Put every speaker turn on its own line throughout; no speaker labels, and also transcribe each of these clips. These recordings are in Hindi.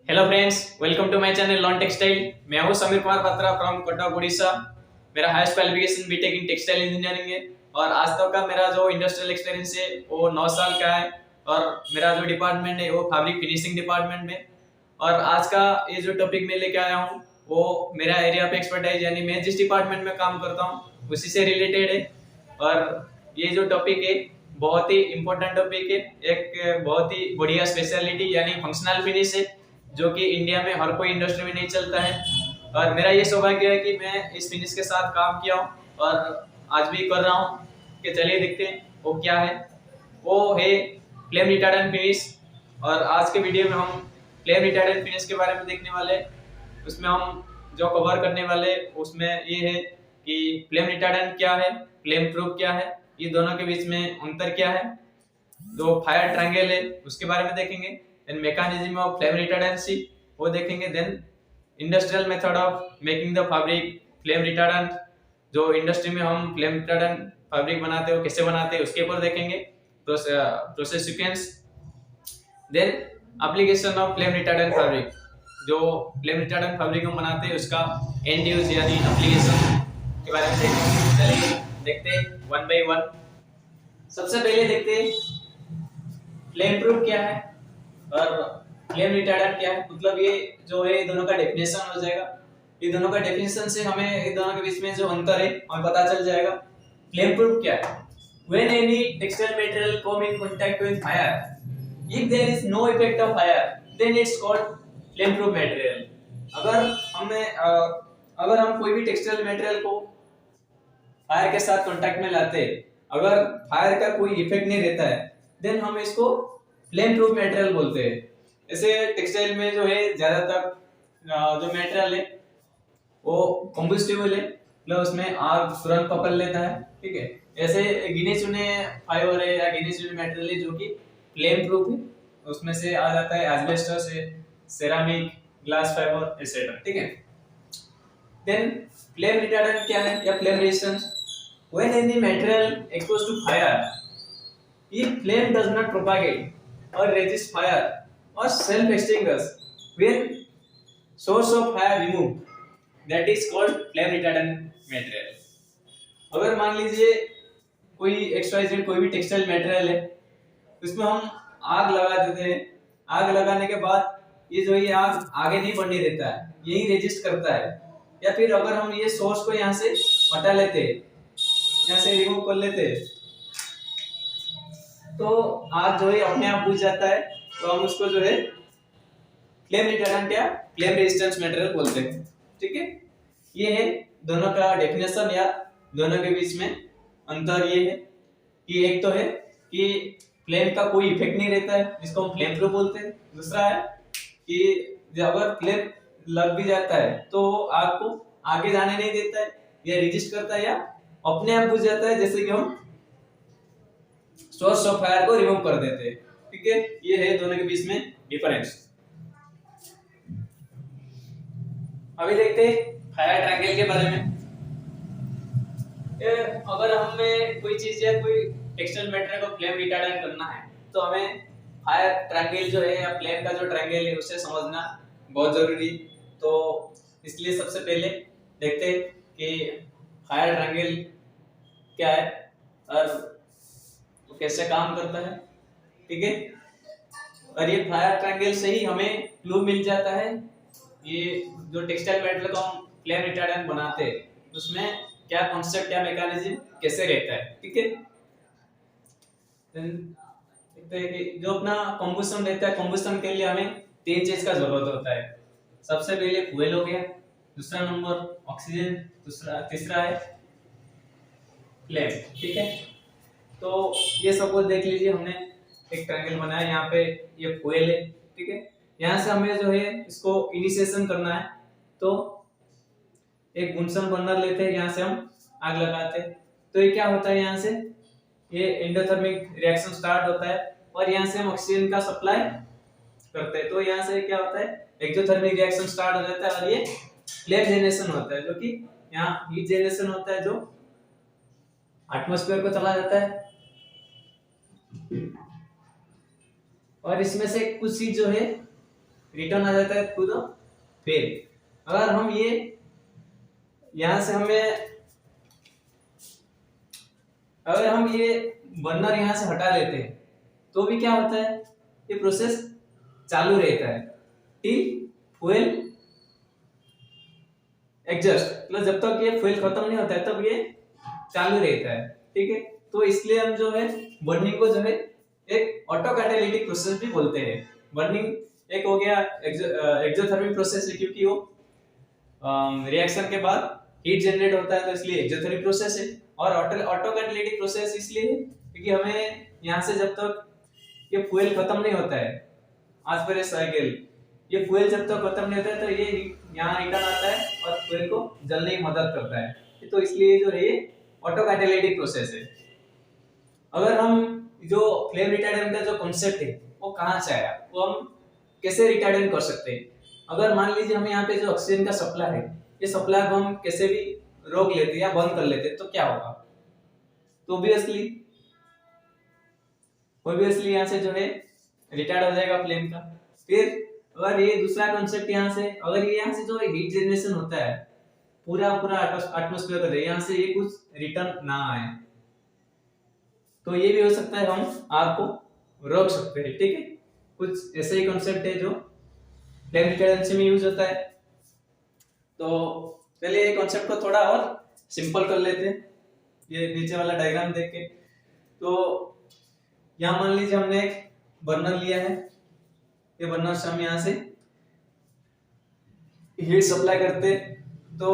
Hello friends, welcome to my channel lawn textile. मैं हूं समीर कुमार बत्रा फ्रॉम कटक उड़ीसा। मेरा highest qualification BTech in textile engineering है और आज तक का मेरा जो इंडस्ट्रियल एक्सपीरियंस है वो 9 साल का है। और मेरा जो डिपार्टमेंट है वो फैब्रिक फिनिशिंग डिपार्टमेंट में। और आज का ये जो टॉपिक मैं लेके आया हूँ वो मेरा एरिया पे एक्सपर्टाइज यानी मैं जिस डिपार्टमेंट में काम करता हूँ उसी से रिलेटेड है। और ये जो टॉपिक है बहुत ही इम्पोर्टेंट टॉपिक है, एक बहुत ही बढ़िया स्पेशलिटी यानी फंक्शनल फिनिश है जो कि इंडिया में हर कोई इंडस्ट्री में नहीं चलता है। और मेरा ये सौभाग्य है कि मैं इस फिनिश के साथ काम किया हूँ और आज भी कर रहा हूँ। कि चलिए देखते हैं वो क्या है। वो है फ्लेम रिटार्डेंट फिनिश। और आज के वीडियो में हम फ्लेम रिटार्डेंट फिनिश के बारे में देखने वाले हैं। उसमें हम जो कवर करने वाले उसमें ये है कि फ्लेम रिटार्डेंट क्या है, फ्लेम प्रूफ क्या है, ये दोनों के बीच में अंतर क्या है, जो फायर ट्रायंगल है उसके बारे में देखेंगे। Then mechanism of flame retardancy वो देखेंगे। Then industrial method of making the fabric flame retardant, जो इंडस्ट्री में हम फ्लेम रिटार्डेंट फैब्रिक बनाते हैं वो कैसे बनाते हैं उसके ऊपर देखेंगे। Process sequence. Then application of flame retardant fabric, जो फ्लेम रिटार्डेंट फैब्रिक हम बनाते हैं उसका एंड यूज यानी एप्लीकेशन के बारे में देखेंगे। चलिए देखते हैं वन बाय वन। सबसे पहले देखते हैं फ्लेम प्रूफ क्या है और फ्लेम रिटार्डेंट क्या है। मतलब ये जो है दोनों का डेफिनेशन हो जाएगा। ये दोनों का डेफिनेशन से हमें ये दोनों के बीच में जो अंतर है हमें पता चल जाएगा। फ्लेम प्रूफ क्या है? When any textile material come in contact with fire, if there is no effect of fire, then it's called flame proof material। अगर हम कोई भी टेक्सटाइल मटेरियल को फायर के साथ कांटेक्ट में लाते हैं, अगर फायर का कोई इफेक्ट नहीं रहता है देन हम इसको फ्लेम प्रूफ मटेरियल बोलते हैं। ऐसे टेक्सटाइल में जो है ज्यादातर जो मटेरियल है वो कॉम्बस्टिबल है, मतलब उसमें आग तुरंत पकड़ लेता है। ठीक है, ऐसे गिने चुने फाइबर है या गिने चुने मटेरियल है जो कि फ्लेम प्रूफ है। उसमें से आ जाता है एस्बेस्टस है, सेरामिक, ग्लास फाइबर एसेट्रा। ठीक है। देन फ्लेम रिटार्डेंट क्या है या flame resistance? When any material exposed to fire, if flame does not propagate or resist fire or self extinguish when source of fire removed, that is called flame retardant material। अगर मान लीजिए कोई XYZ कोई भी टेक्सटाइल मटेरियल है उसमें हम आग लगा देते हैं, आग लगाने के बाद ये जो ये आग आगे नहीं बढ़ने देता है, यही रेजिस्ट करता है। या फिर अगर हम ये सोर्स को यहाँ से हटा लेते हैं, यहाँ से रिमूव कर लेते हैं तो आग जो है अपने आप बुझ जाता है। तो हम उसको जो है फ्लेम रिटार्डेंट या फ्लेम रेजिस्टेंस मटेरियल बोलते हैं। ठीक है, ये है दोनों का डेफिनेशन या दोनों के बीच में अंतर। ये है कि एक तो है कि फ्लेम का कोई इफेक्ट नहीं रहता है जिसको हम फ्लेम प्रूफ बोलते हैं। दूसरा है कि अगर फ्लेम लग भी जाता है तो आग को आगे जाने नहीं देता है या रेजिस्ट करता है या अपने आप बुझ जाता है, जैसे कि हम सोर्स ऑफ फायर को रिमूव कर देते हैं। ठीक है, ये है दोनों के बीच में डिफरेंस। अभी देखते हैं फायर ट्रायंगल के बारे में। अगर हमें कोई चीज या कोई टेक्सटाइल मटेरियल को फ्लेम रिटार्डेंट करना है तो हमें फायर ट्रायंगल जो है या फ्लेम का जो ट्रायंगल है उसे समझना बहुत जरूरी। तो इसलिए सबसे पहले देखते हैं कि फायर ट्रायंगल क्या है और कैसे काम करता है। ठीक है, और ये फायर ट्रायंगल से ही हमें क्लू मिल जाता है ये जो टेक्सटाइल मटेरियल को हम फ्लेम रिटार्डेंट बनाते हैं उसमें क्या कॉन्सेप्ट या मैकेनिज्म कैसे रहता है। ठीक है, देखते हैं कि जो अपना कंबस्शन रहता है, कंबस्शन के लिए हमें तीन चीज का जरूरत होता है। सबसे पहले फ्यूल हो गया, दूसरा नंबर ऑक्सीजन, तीसरा है फ्लेम। ठीक है, तो ये सपोज देख लीजिए हमने एक ट्रायंगल बनाया, यहाँ पे ये फ्यूल है। ठीक है, यहाँ से हमें जो है इसको इनिशिएशन करना है तो एक गुंसन बर्नर लेते हैं, यहाँ से हम आग लगाते हैं तो ये क्या होता है, यहाँ से ये एंडोथर्मिक रिएक्शन स्टार्ट होता है और यहाँ से हम ऑक्सीजन का सप्लाई करते हैं। तो यहाँ से क्या होता है, एक्सोथर्मिक रिएक्शन स्टार्ट हो जाता है और ये फ्लेम जनरेशन होता है, जो कि यहाँ हीट जनरेशन होता है जो एटमॉस्फेयर को चला जाता है। और इसमें से कुछ चीज जो है रिटर्न आ जाता है टू द फेल। अगर हम ये यहां से अगर हम ये बर्नर यहां से हटा लेते हैं तो भी क्या होता है, ये प्रोसेस चालू रहता है टिल फ्यूल एग्जॉस्ट, मतलब जब तक ये फ्यूल खत्म नहीं होता है तब ये चालू रहता है। ठीक है, तो इसलिए हम जो है बर्निंग को जो है एक ऑटो कैटालिटिक प्रोसेस भी बोलते हैं। बर्निंग एक हो गया एक्सोथर्मिक प्रोसेस है, क्योंकि वो रिएक्शन के बाद हीट जनरेट होता है तो इसलिए एक्सोथर्मिक प्रोसेस है। और ऑटो कैटालिटिक प्रोसेस इसलिए क्योंकि हमें यहाँ से जब तक ये फ्यूल खत्म नहीं होता है आज पर साइकिल, ये फ्यूल जब तक खत्म नहीं होता है तो ये यहाँ रिटर्न आता है और फ्यूल को जलने की मदद करता है। तो इसलिए जो है ये ऑटो कैटालिटिक प्रोसेस है। अगर हम जो फ्लेम रिटार्डेंट का जो कॉन्सेप्ट है वो कहाँ से आया, वो हम कैसे रिटार्डेंट कर सकते हैं। अगर मान लीजिए हम यहाँ पे जो ऑक्सीजन का सप्लाई है, ये सप्लाई को हम कैसे भी रोक लेते या बंद कर लेते तो क्या होगा, तो ऑब्वियसली यहाँ से जो है रिटार्ड हो जाएगा फ्लेम का। फिर अगर ये दूसरा कॉन्सेप्ट यहाँ से, अगर ये यहाँ से जो हीट जनरेशन होता है पूरा एटमॉस्फेयर का, यहाँ से ये कुछ रिटर्न ना आए तो ये भी हो सकता है हम आग को रोक सकते हैं। ठीक है, कुछ ऐसे ही कॉन्सेप्ट है जो फ्लेम रिटार्डेंसी में यूज होता है। तो चलिए ये कॉन्सेप्ट को थोड़ा और सिंपल कर लेते हैं ये नीचे वाला डायग्राम देख के। तो यहाँ मान लीजिए हमने एक बर्नर लिया है, ये बर्नर से हम यहाँ से हीट सप्लाई करते, तो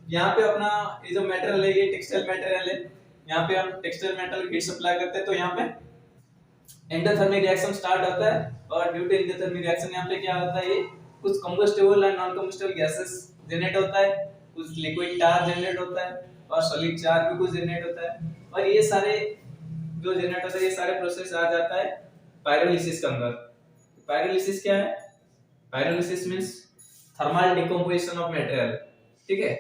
यहाँ पे अपना ये जो मटेरियल है ये टेक्सटाइल मटेरियल है, यहाँ पे हम टेक्सटाइल मेटल हीट सप्लाई करते हैं तो यहाँ पे एंडोथर्मिक रिएक्शन स्टार्ट होता है। और ड्यू टू एंडोथर्मिक रिएक्शन यहाँ पे क्या होता है, ये कुछ combustible and non combustible gases generate होता है, कुछ लिक्विड चार्ज जनरेट होता है और सॉलिड चार्ज भी कुछ जनरेट होता है। और ये सारे जो जनरेट होता है ये सारे प्रोसेस आ जाता है पायरोलिसिस के अंदर। पायरोलिसिस क्या है, pyrolysis means thermal decomposition of material. ठीक है,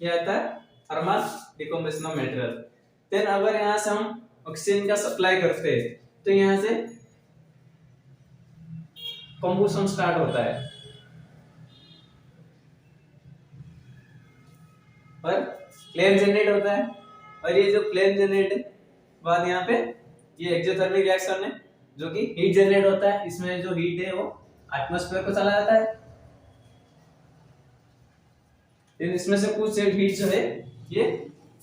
ये आता है thermal decomposition of material. Then अगर यहाँ से हम ऑक्सीजन का सप्लाई करते हैं तो यहाँ से कंबुशन स्टार्ट होता है और फ्लेम जनरेट होता है। और ये जो फ्लेम जनरेट है बाद यहाँ पे ये एक्सोथर्मिक रिएक्शन है जो कि हीट जनरेट होता है, इसमें जो हीट है वो एटमॉस्फेयर को चला जाता है। फिर इसमें से कुछ हीट जो है ये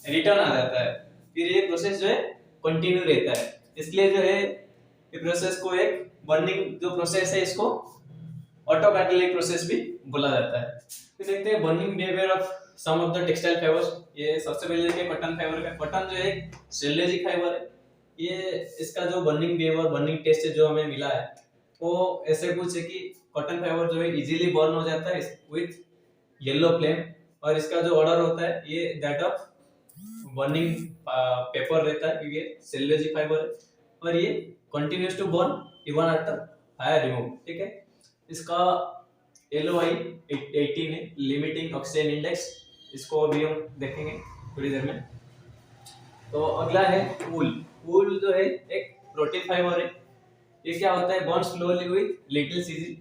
रिटर्न आ जाता है, फिर ये प्रोसेस जो है कंटिन्यू रहता है। इसलिए जो है ये प्रोसेस को एक बर्निंग जो प्रोसेस है इसको ऑटो कैटालिटिक प्रोसेस भी बोला जाता है। तो देखते हैं burning behaviour of some of the textile fibres. ये सबसे पहले देखिए कॉटन फाइबर का। कॉटन जो है सेल्यूलोजिक फाइबर है, ये इसका जो बर्निंग बिहेवियर बर्निंग टेस्ट जो हमें मिला है वो ऐसे कुछ है कि कॉटन फाइबर जो है इजीली बर्न हो जाता है विथ येलो फ्लेम। और इसका जो ऑर्डर होता है ये दैट ऑफ बर्निंग पेपर रहता है क्योंकि सेल्यूलोजिक फाइबर है, और ये continues to burn even after fire remove. ठीक है, इसका LOI 18 है, लिमिटिंग ऑक्सीजन इंडेक्स, इसको अभी हम देखेंगे थोड़ी देर में। तो अगला है वूल। वूल जो है एक प्रोटीन फाइबर है, ये क्या होता है बॉन्ड स्लोली विद लिटिल सीजेस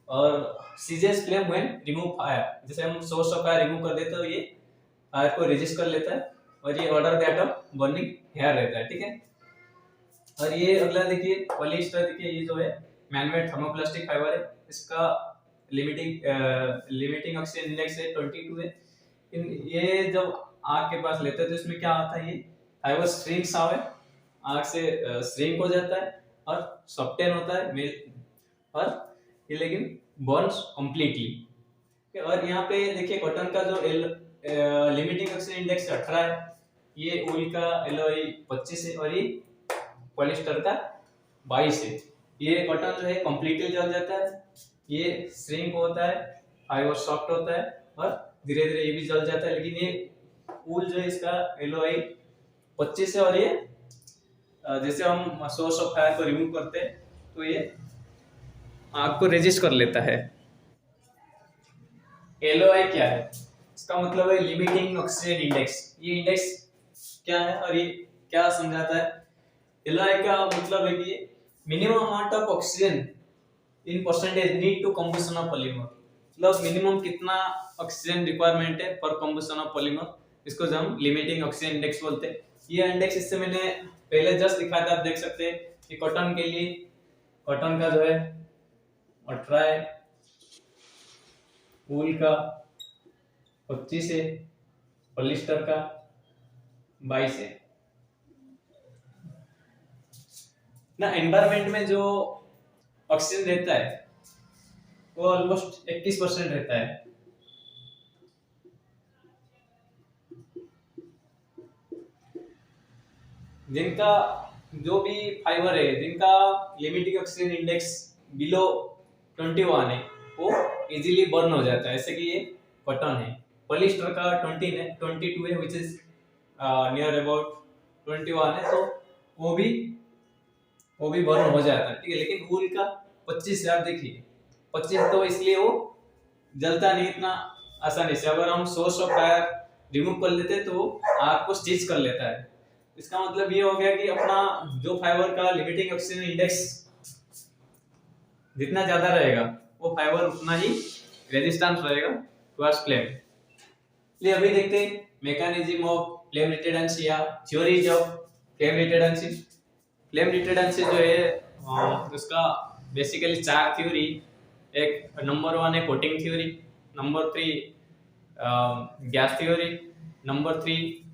और ceases flame when remove fire. जैसे हम सोर्स ऑफ फायर रिमूव कर देते तो ये फायर को रेजिस्ट कर लेता है और ये odour that of burning hair रहता है। ठीक है, और ये अगला देखिए पॉलिएस्टर, देखिए ये जो है मैनमेड थर्मोप्लास्टिक फाइबर है, इसका लिमिटिंग ऑक्सीजन इंडेक्स है 22 है। ये जब आग के पास लेते हैं तो इसमें क्या होता है, ये फाइबर श्रिंक्स आवे, आग से श्रिंक हो जाता है और सॉफ्टेन होता है और ये लेकिन बर्न्स कंप्लीटली। और यहाँ पे देखिए कॉटन का जो लिमिटिंग ऑक्सीजन इंडेक्स 18 है, ये वूल का LOI 25 है और ये पॉलिएस्टर का 22 है। ये कॉटन जो है कंप्लीटली जल जाता है, ये श्रिंक होता है, फाइबर सॉफ्ट होता है और धीरे धीरे ये भी जल जाता है। लेकिन ये वूल जो है इसका LOI 25 है और ये जैसे हम सोर्स ऑफ फायर को रिमूव करते हैं तो ये आग को रेजिस्ट कर लेता है। LOI क्या है, इसका मतलब है लिमिटिंग ऑक्सीजन इंडेक्स। ये इंडेक्स क्या है और ये क्या समझाता है। LOI का मतलब है कि minimum amount of oxygen in percentage need to combustion of polymer, मतलब मिनिमम कितना ऑक्सीजन रिक्वायरमेंट है फॉर कंबशन ऑफ पॉलीमर, इसको जो हम लिमिटिंग ऑक्सीजन इंडेक्स बोलते हैं। ये इंडेक्स इससे मैंने पहले जस्ट दिखाया था, आप देख सकते हैं कि कॉटन के लिए कॉटन का जो है 18 है, वूल का 25 है, पॉलिस्टर का 22 है ना। एनवायरमेंट में जो ऑक्सीजन रहता है वो ऑलमोस्ट 21% रहता है। जिनका जो भी फाइबर है जिनका लिमिटिंग ऑक्सीजन इंडेक्स बिलो 21 है वो इजीली बर्न हो जाता है, जैसे कि ये कॉटन है। पॉलिस्टर का 20 है, 22 है, विच इज नियर अबाउट 21 है, तो वो भी बर्न हो जाता है, ठीक है। लेकिन वूल का 25 है, आप देखिए 25, तो इसलिए वो जलता नहीं इतना आसानी से। अगर हम सोर्स ऑफ फायर रिमूव कर लेते तो आग को स्टिच कर लेता है। इसका मतलब ये हो गया कि अपना जो फाइबर का लिमिटिंग ऑक्सीजन इंडेक्स जितना ज्यादा रहेगा वो फाइबर उतना ही रेजिस्टेंस रहेगा टुवर्ड्स फ्लेम। इसलिए अभी देखते हैं मैकेनिज्म ऑफ फ्लेम रिटार्डेंसी या थ्योरीज ऑफ फ्लेम रिटार्डेंसी। फ्लेम रिटार्डेंसी जो है उसका बेसिकली 4 थ्योरी। एक नंबर 1 है coating theory, number 3 gas theory, number 3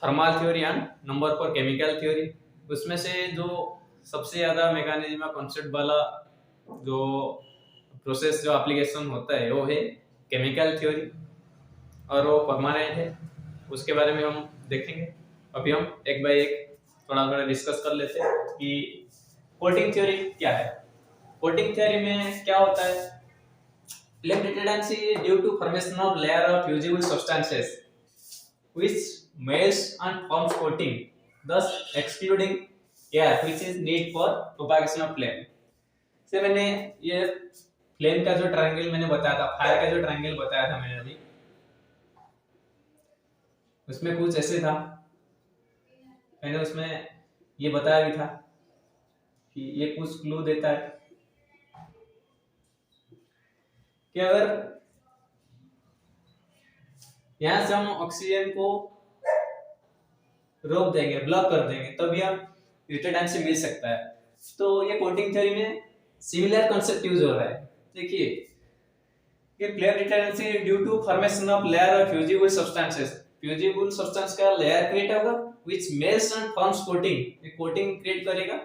thermal theory and number 4 chemical theory. उसमें से जो सबसे ज्यादा मैकेनिज्म या कॉन्सेप्ट वाला जो प्रोसेस जो एप्लीकेशन होता है वो है केमिकल थ्योरी, और वो परमानेंट है, उसके बारे में हम देखेंगे। अभी हम एक बाय एक थोड़ा थोड़ा डिस्कस कर लेते हैं कि कोटिंग थ्योरी क्या है। कोटिंग थ्योरी में क्या होता है, flame retardancy due to formation of layer of fusible substances which melts and forms coating, thus excluding air which is need for propagation of flame। से मैंने ये फ्लेम का जो ट्रायंगल मैंने बताया था, फायर का जो ट्रायंगल बताया था मैंने अभी, उसमें कुछ ऐसे था, मैंने उसमें ये बताया भी था कि ये कुछ क्लू देता है कि अगर यहां से हम ऑक्सीजन को रोक देंगे, ब्लॉक कर देंगे, तभी हम रिटार्डेंसी मिल सकता है। तो ये कोटिंग थ्योरी में सिमिलर कांसेप्ट यूज हो रहा है। देखिए ये flame retardancy due to formation of layer of fusible substances, fusible substance का लेयर क्रिएट होगा which melts and forms coating, ये कोटिंग क्रिएट करेगा,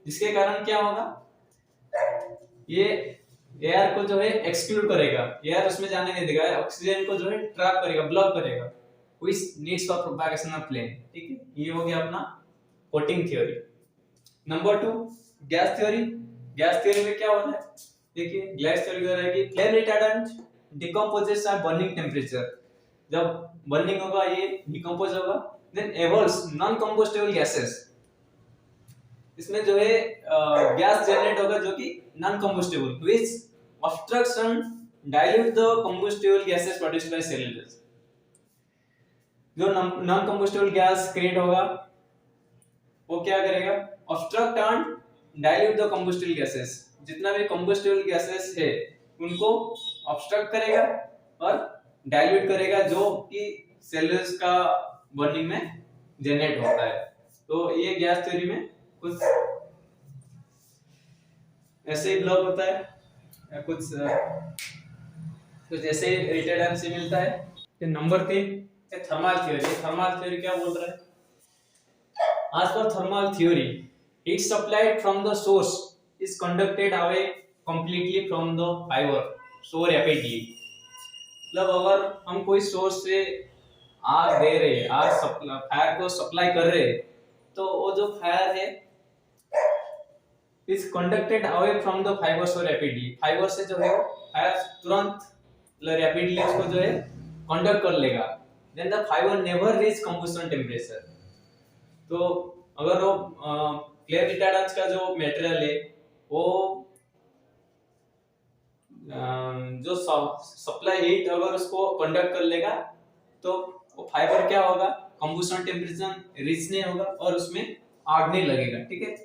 जिसके कारण क्या होगा, ये एयर को जो है एक्सक्लूड करेगा, एयर उसमें जाने नहीं देगा, ऑक्सीजन को जो है ट्रैप करेगा, ब्लॉक करेगा, which needs for propagation of flame। ठीक है, ये हो गया अपना coating theory. Number 2 gas theory. Gas theory में क्या होता है, देखिए गैस थ्योरी कह रहा है कि flame retardant decomposes at burning temperature, जब बर्निंग होगा ये डिकम्पोज होगा, then evolves non combustible gases, इसमें जो है गैस जनरेट होगा जो कि non combustible, which obstructs and dilute the combustible gases produced by cylinders। जो नॉन कंबस्टेबल गैस क्रिएट होगा वो क्या करेगा, obstruct and dilute the combustible gases, जितना भी कंबस्टेबल गैसेस है उनको ऑब्स्ट्रक्ट करेगा और डाइल्यूट करेगा, जो कि सेल्यूलोज का बर्निंग में जनरेट होता है। तो ये गैस थ्योरी में कुछ ऐसे ही ब्लॉक होता है, कुछ ऐसे रिटार्डेंसी मिलता है। Number 3 thermal theory. Thermal theory क्या बोल रहा है, as per thermal theory heat supplied from the source is conducted away completely from the fiber so rapidly। मतलब अगर हम कोई सोर्स से आग दे रहे, आग फायर को सप्लाई कर रहे, तो वो जो फायर है is conducted away from the fiber so rapidly, fibre से जो है फायर तुरंत रैपिडली उसको जो है कंडक्ट कर लेगा, then the fiber never reach combustion temperature। तो अगर वो फ्लेम रिटार्डेंट का जो मटेरियल है वो जो सप्लाई हीट अगर उसको कंडक्ट कर लेगा तो वो फाइबर क्या होगा, कंबस्शन टेम्परेचर रीच नहीं होगा और उसमें आग नहीं लगेगा। ठीक है,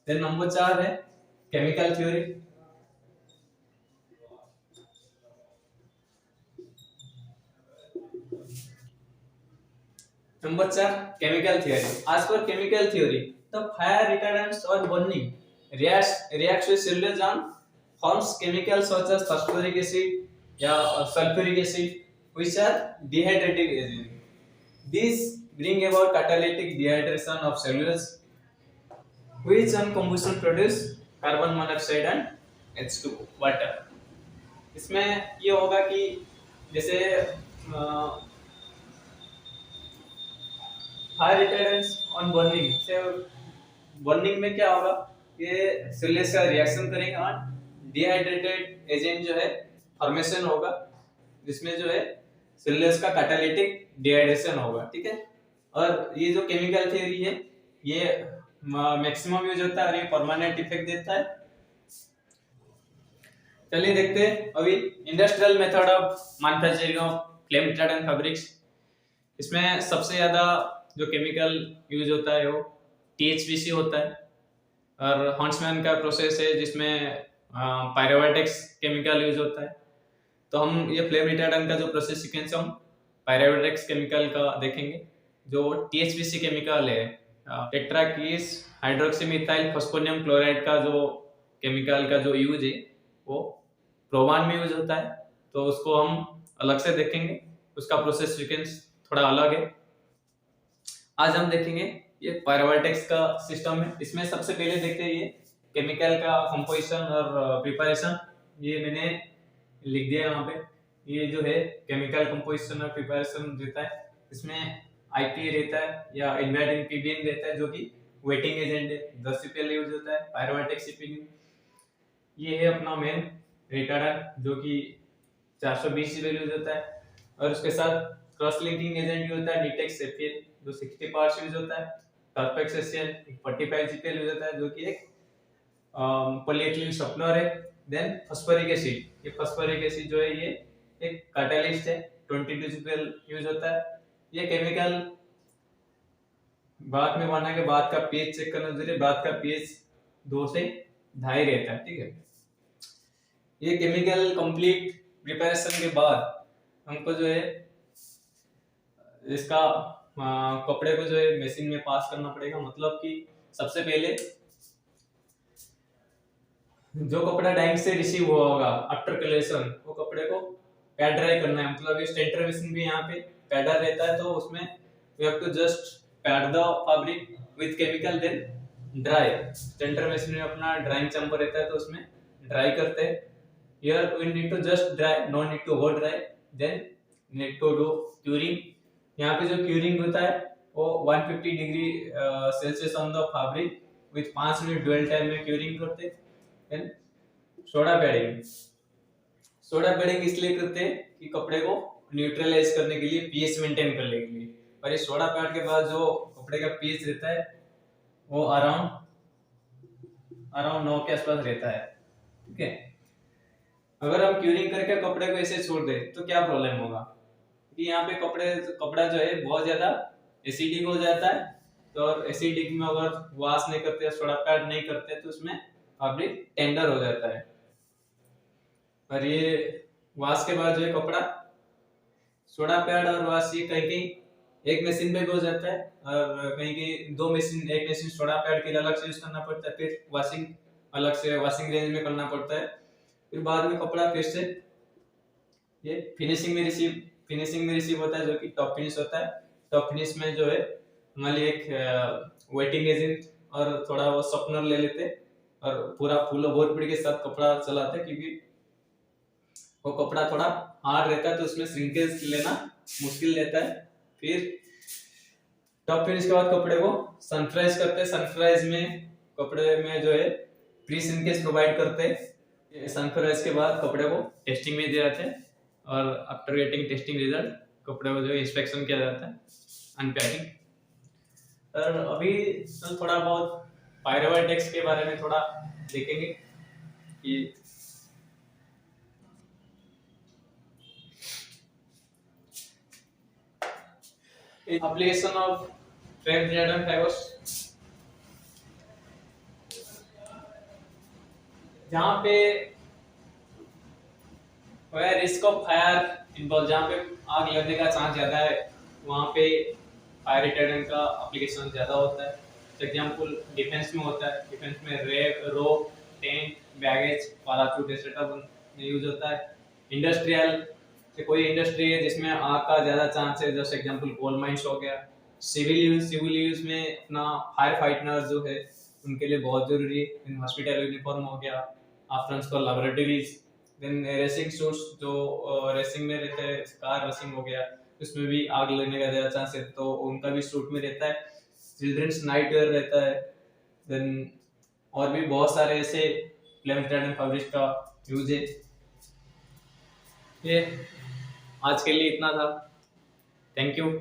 देन नंबर 4 है chemical theory. Number 4, chemical theory. As per chemical theory, the fire retardants or burning reacts with cellulose and forms chemicals such as phosphoric acid या sulfuric acid, which are dehydrating agents. These bring about catalytic dehydration of cellulose, which on combustion produce carbon monoxide and H2O, water. इसमें ये होगा कि जैसे फायर रिटार्डेंट्स ऑन बर्निंग से बर्निंग में क्या होगा, ये सेल्यूलोज का रिएक्शन करेंगे और डिहाइड्रेटेड एजेंट जो है फॉर्मेशन होगा, जिसमें जो है सेल्यूलोज का कैटालिटिक डिहाइड्रेशन होगा। ठीक है, और ये जो केमिकल थ्योरी है ये मैक्सिमम यूज होता है और ये परमानेंट इफेक्ट देता है। चलिए देखते हैं अभी industrial method of manufacturing of flame retardant fabrics. इसमें सबसे ज्यादा जो केमिकल यूज होता है वो THPC होता है, और हॉन्ट्समैन का प्रोसेस है जिसमें पायरोवेटेक्स केमिकल यूज होता है। तो हम ये फ्लेम रिटार्डेंट का जो प्रोसेस सीक्वेंस हम पायरोवेटेक्स केमिकल का देखेंगे। जो THPC केमिकल है, टेट्राकीस हाइड्रोक्सी मिथाइल फॉस्फोनियम क्लोराइड का जो केमिकल का जो यूज है वो प्रोमान में यूज होता है, तो उसको हम अलग से देखेंगे, उसका प्रोसेस सीक्वेंस थोड़ा अलग है। आज हम देखेंगे ये पायरोवेटेक्स का सिस्टम है। इसमें सबसे पहले देखते हैं ये केमिकल का कंपोजिशन और प्रिपरेशन। ये मैंने लिख दिया यहाँ पे, ये जो है केमिकल कंपोजिशन और प्रिपरेशन देता है। इसमें IP रहता है या इन्वाइडिन PBN रहता है जो कि वेटिंग एजेंट है, 10 CPL यूज होता है। पायरोवेटेक्स CPN ये है अपना मेन रिटार्डेंट जो कि 420 CPL यूज होता है, और उसके साथ क्रॉस लिंकिंग एजेंट यूज होता है डिटेक्स FPL जो 60 पार्ट्स यूज होता है। टर्पेक्सेशियन 45 CPL यूज होता है जो कि एक पॉलीएथिलीन शॉर्पनर है। देन फास्फोरिक एसिड, ये फास्फोरिक एसिड जो है ये एक कैटालिस्ट है, 22 CPL यूज होता है। ये केमिकल बाद में बना के बाद का pH चेक करना जरूरी है, बाद का pH 2 से 2.5 रहता है। ठीक है, ये केमिकल कंप्लीट प्रिपरेशन के बाद हमको जो है इसका कपड़े को जो है मशीन में पास करना पड़ेगा। मतलब कि सबसे पहले जो कपड़ा डाइंग से रिसीव हुआ होगा आफ्टर कलेक्शन, वो कपड़े को पैड ड्राई करना है। मतलब ये स्टेंटर मशीन भी यहाँ पे पैडर रहता है, तो उसमें you have to just pad the fabric with chemical then dry. Stenter machine में अपना ड्राइंग चैम्बर रहता है तो उसमें ड्राई करते हैं। Here we need to just dry, no need to over dry, then need to do curing। यहाँ पे जो क्यूरिंग होता है वो 150 degree Celsius on the fabric with 5 minute dwell time में क्यूरिंग करते हैं। Then soda padding, soda padding इसलिए करते हैं कि कपड़े को न्यूट्रलाइज करने के लिए, pH मेंटेन करने के लिए। और ये सोडा पैड के बाद जो कपड़े का pH रहता है वो अराउंड 9 के आसपास रहता है। ठीक है, अगर हम क्यूरिंग करके कपड़े को ऐसे छोड़ दे तो क्या प्रॉब्लम होगा कि यहाँ पे कपड़ा जो है बहुत ज्यादा एसिडिक हो जाता है। तो और एसिडिक में अगर वॉश नहीं करते, सोडा पैड नहीं करते तो उसमें फैब्रिक टेंडर हो जाता है। और ये वॉश के बाद जो है कपड़ा सोडा पैड और वॉश ये कहीं कहीं एक मशीन में भी हो जाता है, और कहीं कहीं दो मशीन, एक मशीन सोडा पैड के लिए अलग से यूज करना पड़ता है, फिर वॉशिंग अलग से वॉशिंग रेंज में करना पड़ता है। फिर बाद में कपड़ा फिर से ये फिनिशिंग में रिसीव होता है जो कि टॉप फिनिश होता है। टॉप फिनिश में जो है हमारे एक वेटिंग एजेंट और थोड़ा वो सॉफ्टनर ले लेते हैं और पूरा फुल बोरपीड़ के साथ कपड़ा चलाते हैं, क्योंकि वो कपड़ा थोड़ा हार्ड रहता है तो उसमें श्रिंकेज लेना मुश्किल रहता है। फिर टॉप फिनिश के बाद कपड़े को सनफ्राइज करते हैं। सनफ्राइज में कपड़े में जो है प्री श्रिंकेज प्रोवाइड करते हैं। सनफ्राइज के बाद कपड़े को टेस्टिंग में दिया जाता है, और आफ्टर गेटिंग टेस्टिंग रिजल्ट कपड़े को जो इंस्पेक्शन किया जाता है, अनपैकिंग। और अभी तो थोड़ा बहुत पायरोवेटेक्स के बारे में थोड़ा देखेंगे कि application of flame retardant fibres, जहाँ पे रिस्क ऑफ फायर इन्वॉल्व, जहाँ पे आग लगने का चांस ज्यादा है, वहाँ पे फायर रिटार्डेंट का एप्लीकेशन ज़्यादा होता है। फॉर एग्जाम्पल डिफेंस में होता है, डिफेंस में रो टेंट बैगेज पैराशूट सेटअप में यूज होता है। इंडस्ट्रियल से कोई इंडस्ट्री है जिसमें आग का ज़्यादा चांस है, जैसे एग्जाम्पल कोल माइंस हो गया। सिविल यूज में अपना फायर फाइटर जो है उनके लिए बहुत जरूरी है। हॉस्पिटल यूनिफॉर्म हो गया, आफ्टर उसको लेबोरेटरीज। देन रेसिंग सूट्स जो रेसिंग में रहते हैं, कार रेसिंग हो गया, उसमें भी आग लगने का ज़्यादा चांस है तो उनका भी सूट में रहता है। चिल्ड्रंस नाइट वेयर रहता है। देन और भी बहुत सारे ऐसे फ्लेम रिटार्डेंट फैब्रिक का यूज है। ये आज के लिए इतना था। Thank you.